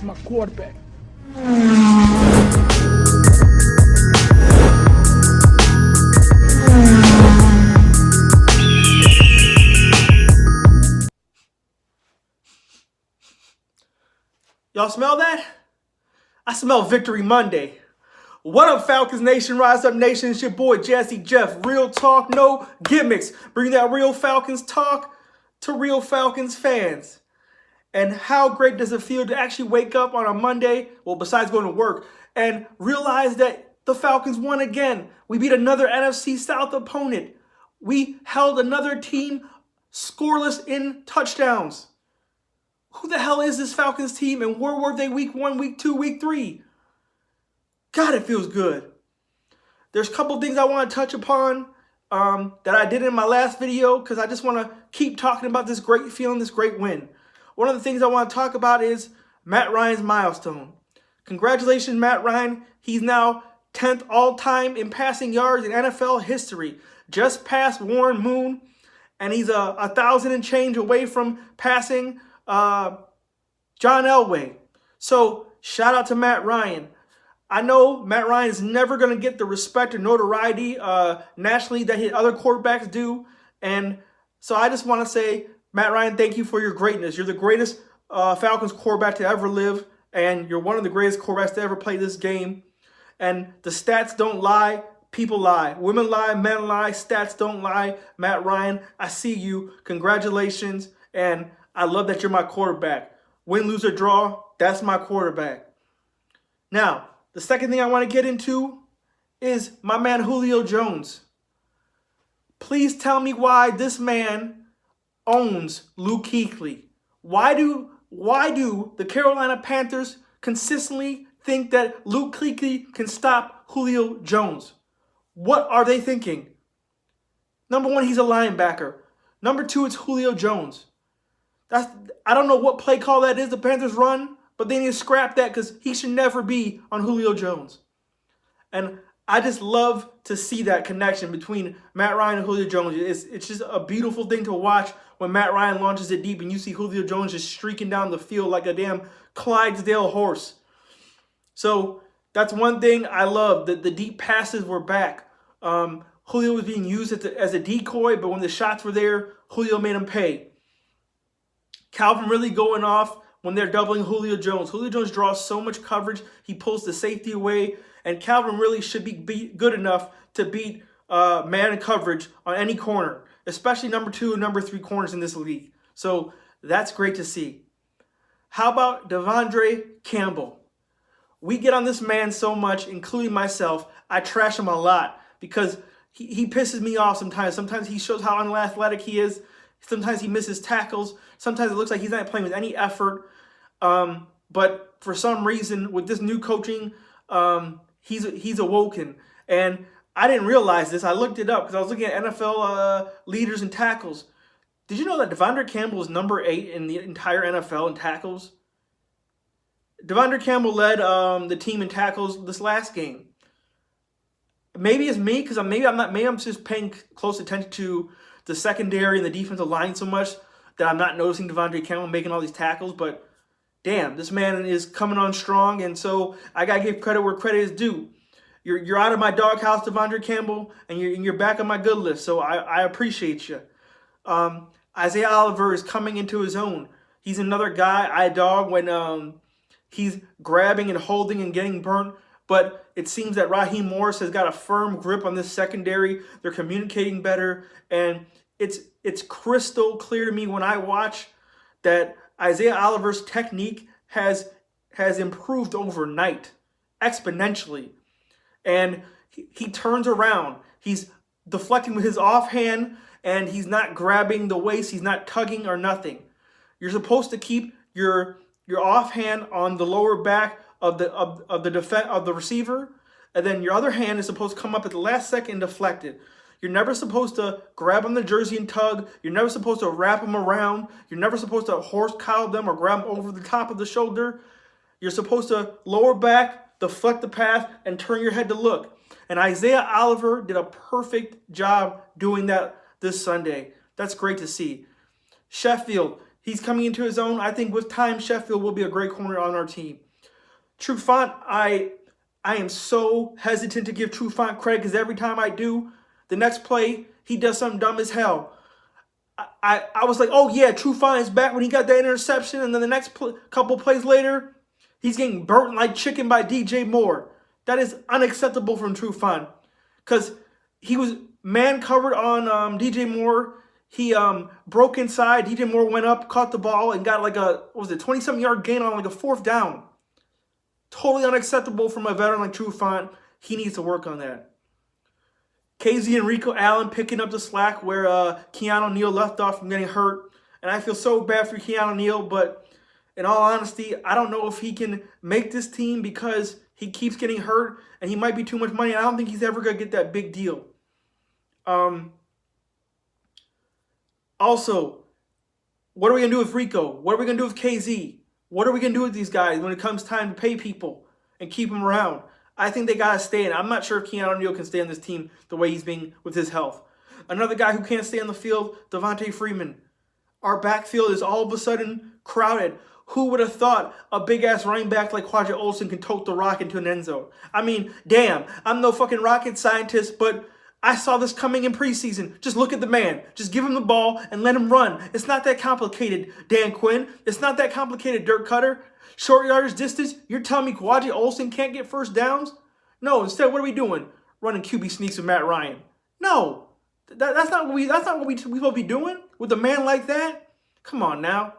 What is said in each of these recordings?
That's my quarterback. Y'all smell that? I smell Victory Monday. What up, Falcons Nation? Rise Up Nation. It's your boy, Jazzy Jeff. Real talk, no gimmicks. Bring that real Falcons talk to real Falcons fans. And how great does it feel to actually wake up on a Monday, well, besides going to work, and realize that the Falcons won again. We beat another NFC South opponent. We held another team scoreless in touchdowns. Who the hell is this Falcons team, and where were they week 1, week 2, week 3? God, it feels good. There's a couple things I want to touch upon that I did in my last video because I just want to keep talking about this great feeling, this great win. One of the things I want to talk about is Matt Ryan's milestone. Congratulations, Matt Ryan. He's now 10th all-time in passing yards in NFL history. Just past Warren Moon, and he's 1,000 and change away from passing John Elway. So shout out to Matt Ryan. I know Matt Ryan is never going to get the respect or notoriety nationally that other quarterbacks do. And so I just want to say, Matt Ryan, thank you for your greatness. You're the greatest Falcons quarterback to ever live. And you're one of the greatest quarterbacks to ever play this game. And the stats don't lie. People lie. Women lie. Men lie. Stats don't lie. Matt Ryan, I see you. Congratulations. And I love that you're my quarterback. Win, lose, or draw, that's my quarterback. Now, the second thing I want to get into is my man Julio Jones. Please tell me why this man owns Luke Kuechly. Why do the Carolina Panthers consistently think that Luke Kuechly can stop Julio Jones? What are they thinking? Number one, he's a linebacker. Number two, it's Julio Jones. I don't know what play call that is the Panthers run, but they need to scrap that because he should never be on Julio Jones. And I just love to see that connection between Matt Ryan and Julio Jones. It's just a beautiful thing to watch when Matt Ryan launches it deep and you see Julio Jones just streaking down the field like a damn Clydesdale horse. So that's one thing I love. The deep passes were back. Julio was being used as a decoy, but when the shots were there, Julio made him pay. Calvin really going off when they're doubling Julio Jones. Julio Jones draws so much coverage. He pulls the safety away. And Calvin really should be good enough to beat man coverage on any corner, especially number 2 and number 3 corners in this league. So that's great to see. How about Devondre Campbell? We get on this man so much, including myself. I trash him a lot because he pisses me off sometimes. Sometimes he shows how unathletic he is. Sometimes he misses tackles. Sometimes it looks like he's not playing with any effort. But for some reason, with this new coaching, he's awoken. And I didn't realize this. I looked it up because I was looking at NFL leaders and tackles. Did you know that Devondre Campbell is number 8 in the entire NFL in tackles? Devondre Campbell led the team in tackles this last game. Maybe it's me because maybe I'm just paying close attention to the secondary and the defensive line so much that I'm not noticing Devondre Campbell making all these tackles. But damn, this man is coming on strong, and so I gotta give credit where credit is due. You're out of my doghouse, Devondre Campbell, and you're back on my good list. So I appreciate you. Isaiah Oliver is coming into his own. He's another guy I dog when he's grabbing and holding and getting burnt. But it seems that Raheem Morris has got a firm grip on this secondary. They're communicating better. And it's crystal clear to me when I watch that Isaiah Oliver's technique has improved overnight, exponentially. And he turns around. He's deflecting with his offhand, and he's not grabbing the waist. He's not tugging or nothing. You're supposed to keep your offhand on the lower back of the receiver, and then your other hand is supposed to come up at the last second and deflect it. You're never supposed to grab on the jersey and tug. You're never supposed to wrap them around. You're never supposed to horse cow them or grab them over the top of the shoulder. You're supposed to lower back, deflect the path, and turn your head to look. And Isaiah Oliver did a perfect job doing that this Sunday. That's great to see. Sheffield He's coming into his own. I think with time, Sheffield will be a great corner on our team. Trufant, I am so hesitant to give Trufant credit because every time I do, the next play, he does something dumb as hell. I was like, oh yeah, Trufant is back when he got that interception, and then the next couple plays later, he's getting burnt like chicken by DJ Moore. That is unacceptable from Trufant because he was man covered on DJ Moore. He broke inside. DJ Moore went up, caught the ball, and got like a, 20-something yard gain on like a 4th down. Totally unacceptable from a veteran like Trufant. He needs to work on that. KZ and Rico Allen picking up the slack where Keanu Neal left off from getting hurt. And I feel so bad for Keanu Neal, but in all honesty, I don't know if he can make this team because he keeps getting hurt and he might be too much money. I don't think he's ever going to get that big deal. Also, what are we going to do with Rico? What are we going to do with KZ? What are we going to do with these guys when it comes time to pay people and keep them around? I think they got to stay in. I'm not sure if Keanu Neal can stay on this team the way he's being with his health. Another guy who can't stay on the field, Devontae Freeman. Our backfield is all of a sudden crowded. Who would have thought a big-ass running back like Quadra Olsen can tote the rock into an end zone? I mean, damn, I'm no fucking rocket scientist, but I saw this coming in preseason. Just look at the man. Just give him the ball and let him run. It's not that complicated, Dan Quinn. It's not that complicated, Dirk Cutter. Short yardage distance, you're telling me Quadra Olsen can't get first downs? No, instead, what are we doing? Running QB sneaks with Matt Ryan. No, that's not what we supposed to be doing with a man like that. Come on now.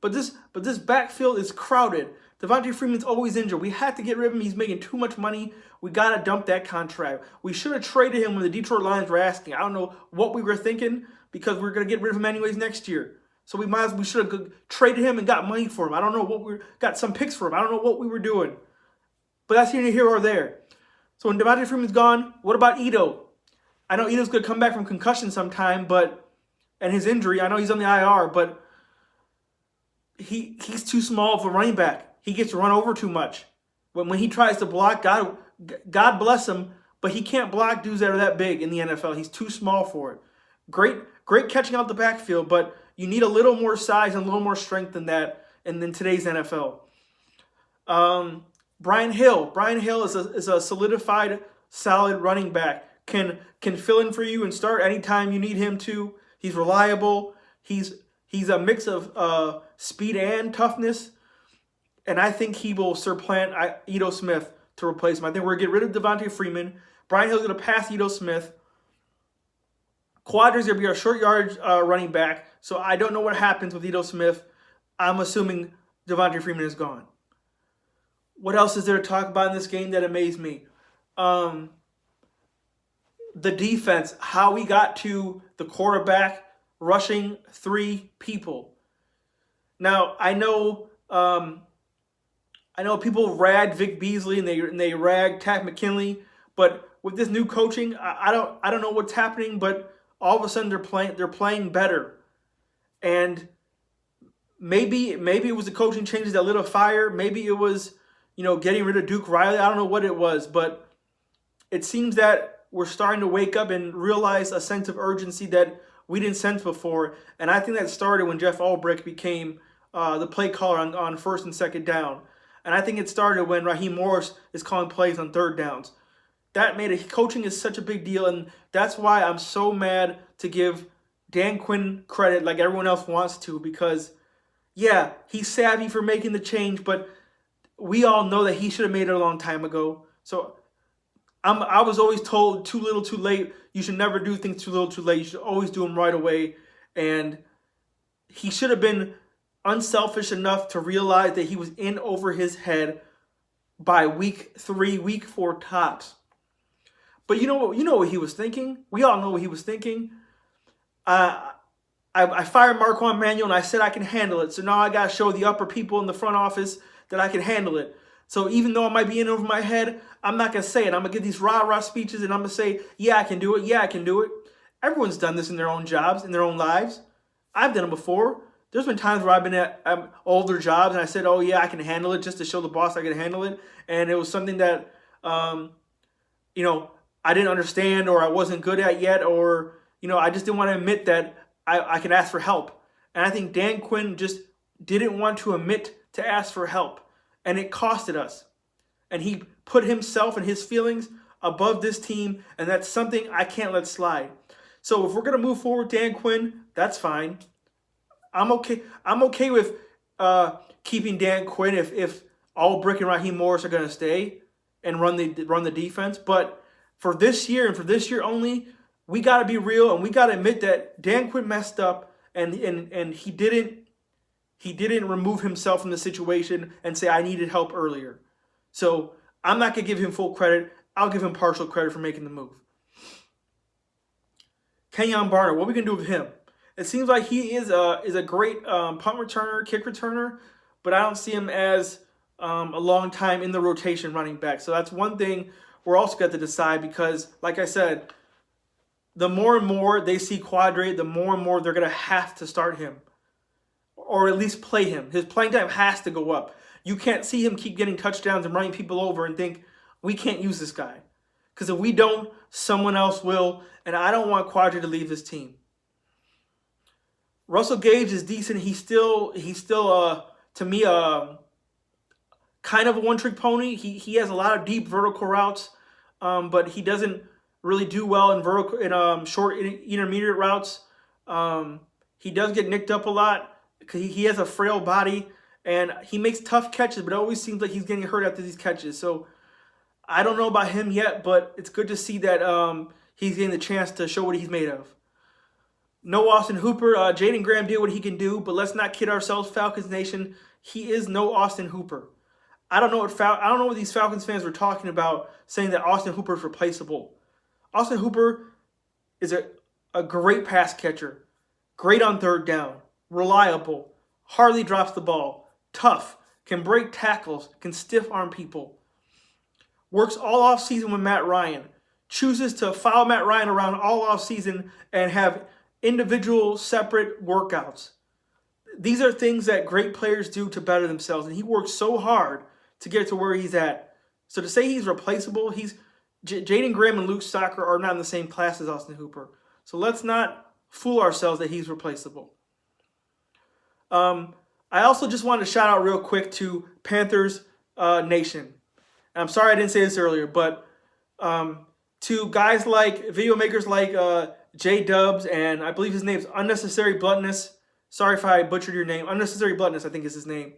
But this backfield is crowded. Devontae Freeman's always injured. We had to get rid of him. He's making too much money. We got to dump that contract. We should have traded him when the Detroit Lions were asking. I don't know what we were thinking because we're going to get rid of him anyways next year. So we should have traded him and got money for him. I don't know what got some picks for him. I don't know what we were doing. But that's neither here or there. So when Devontae Freeman's gone, what about Ito? I know Ito's going to come back from concussion sometime, and his injury, I know he's on the IR, but he's too small of a running back. He gets run over too much. When he tries to block, God bless him, but he can't block dudes that are that big in the NFL. He's too small for it. Great catching out the backfield, but you need a little more size and a little more strength than that in today's NFL. Brian Hill is a solidified, solid running back. Can fill in for you and start anytime you need him to. He's reliable. He's a mix of speed and toughness. And I think he will supplant Ito Smith to replace him. I think we're going to get rid of Devontae Freeman. Brian Hill's going to pass Ito Smith. Quadra's going to be our short yardage running back. So I don't know what happens with Ito Smith. I'm assuming Devontae Freeman is gone. What else is there to talk about in this game that amazed me? The defense, how we got to the quarterback rushing 3 people. Now, I know people rag Vic Beasley and they rag Takk McKinley, but with this new coaching, I don't know what's happening, but all of a sudden they're playing better. And maybe it was the coaching changes that lit a fire. Maybe it was, getting rid of Duke Riley. I don't know what it was, but it seems that we're starting to wake up and realize a sense of urgency that we didn't sense before. And I think that started when Jeff Ulbrich became the play caller on first and second down. And I think it started when Raheem Morris is calling plays on third downs. That made it. Coaching is such a big deal, and that's why I'm so mad to give Dan Quinn credit like everyone else wants to, because, yeah, he's savvy for making the change, but we all know that he should have made it a long time ago. So I was always told too little too late. You should never do things too little too late. You should always do them right away. And he should have been unselfish enough to realize that he was in over his head by week 3, week 4 tops. But you know what he was thinking? We all know what he was thinking. I fired Marquand Manuel and I said I can handle it. So now I got to show the upper people in the front office that I can handle it. So even though I might be in over my head, I'm not going to say it. I'm going to give these rah-rah speeches and I'm going to say, yeah, I can do it. Yeah, I can do it. Everyone's done this in their own jobs, in their own lives. I've done it before. There's been times where I've been at older jobs and I said, oh, yeah, I can handle it, just to show the boss I can handle it. And it was something that, I didn't understand or I wasn't good at yet, or, I just didn't want to admit that I could ask for help. And I think Dan Quinn just didn't want to admit to ask for help. And it costed us. And he put himself and his feelings above this team. And that's something I can't let slide. So if we're going to move forward, Dan Quinn, that's fine. I'm okay with keeping Dan Quinn if Albrick and Raheem Morris are going to stay and run the defense. But for this year and for this year only, we got to be real and we got to admit that Dan Quinn messed up and he didn't remove himself from the situation and say I needed help earlier. So I'm not going to give him full credit. I'll give him partial credit for making the move. Kenyon Barner, what are we going to do with him? It seems like he is a great punt returner, kick returner, but I don't see him as a long time in the rotation running back. So that's one thing we're also got to decide because, like I said, the more and more they see Quadre, the more and more they're going to have to start him or at least play him. His playing time has to go up. You can't see him keep getting touchdowns and running people over and think, we can't use this guy. Because if we don't, someone else will, and I don't want Quadre to leave this team. Russell Gage is decent. He's still to me kind of a one-trick pony. He has a lot of deep vertical routes, but he doesn't really do well in short intermediate routes. He does get nicked up a lot because he has a frail body and he makes tough catches, but it always seems like he's getting hurt after these catches. So I don't know about him yet, but it's good to see that he's getting the chance to show what he's made of. No Austin Hooper. Jaden Graham did what he can do, but let's not kid ourselves, Falcons Nation. He is no Austin Hooper. I don't know what these Falcons fans were talking about saying that Austin Hooper is replaceable. Austin Hooper is a great pass catcher, great on third down, reliable, hardly drops the ball, tough, can break tackles, can stiff arm people. Works all off season with Matt Ryan. Chooses to follow Matt Ryan around all off season and have individual separate workouts. These are things that great players do to better themselves, and he works so hard to get to where he's at. So to say he's replaceable, Jaden Graham and Luke Stocker are not in the same class as Austin Hooper. So let's not fool ourselves that he's replaceable. I also just wanted to shout out real quick to Panthers Nation. And I'm sorry I didn't say this earlier, but to guys like video makers like J-Dubs, and I believe his name's Unnecessary Bluntness. Sorry if I butchered your name. Unnecessary Bluntness, I think is his name.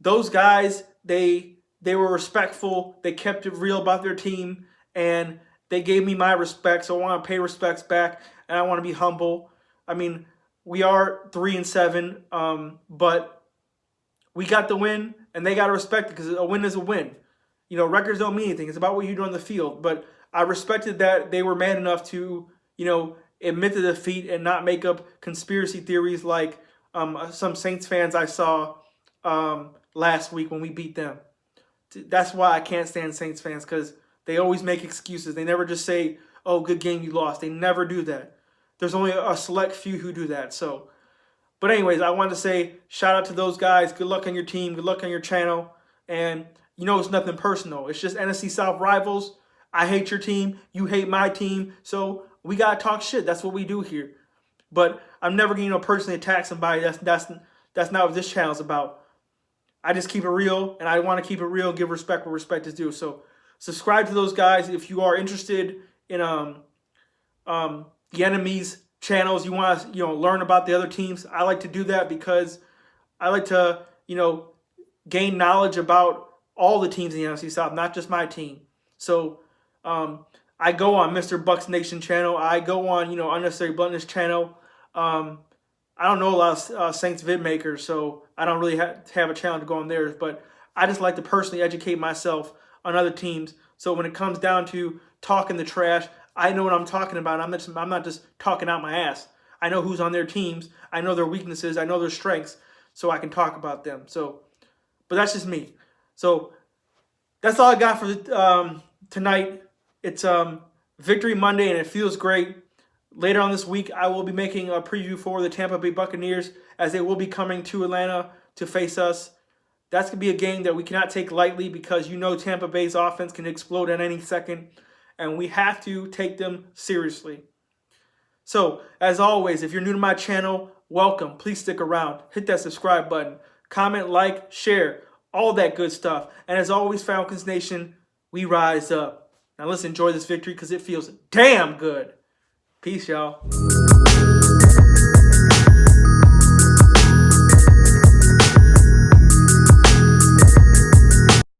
Those guys, they were respectful. They kept it real about their team, and they gave me my respect. So I want to pay respects back, and I want to be humble. I mean, we are 3-7, but we got the win, and they got to respect it because a win is a win. You know, records don't mean anything. It's about what you do on the field. But I respected that they were man enough to, admit the defeat and not make up conspiracy theories like some Saints fans I saw last week when we beat them. That's why I can't stand Saints fans, because they always make excuses. They never just say, oh, good game, you lost. They never do that. There's only a select few who do that. But anyways, I wanted to say shout out to those guys. Good luck on your team. Good luck on your channel. And it's nothing personal. It's just NFC South rivals. I hate your team. You hate my team. So we got to talk shit. That's what we do here. But I'm never going to personally attack somebody. That's not what this channel is about. I just keep it real, and I want to keep it real, give respect where respect is due. So subscribe to those guys if you are interested in the enemy's channels. You want to learn about the other teams. I like to do that because I like to gain knowledge about all the teams in the NFC South, not just my team. So I go on Mr. Bucks Nation channel. I go on Unnecessary Bluntness channel. I don't know a lot of Saints vid makers, so I don't really have a channel to go on theirs. But I just like to personally educate myself on other teams. So when it comes down to talking the trash, I know what I'm talking about. I'm not just talking out my ass. I know who's on their teams. I know their weaknesses. I know their strengths, so I can talk about them. But that's just me. So that's all I got for tonight. It's Victory Monday, and it feels great. Later on this week, I will be making a preview for the Tampa Bay Buccaneers as they will be coming to Atlanta to face us. That's going to be a game that we cannot take lightly because Tampa Bay's offense can explode at any second, and we have to take them seriously. So, as always, if you're new to my channel, welcome. Please stick around. Hit that subscribe button. Comment, like, share, all that good stuff. And as always, Falcons Nation, we rise up. Now let's enjoy this victory because it feels damn good. Peace, y'all.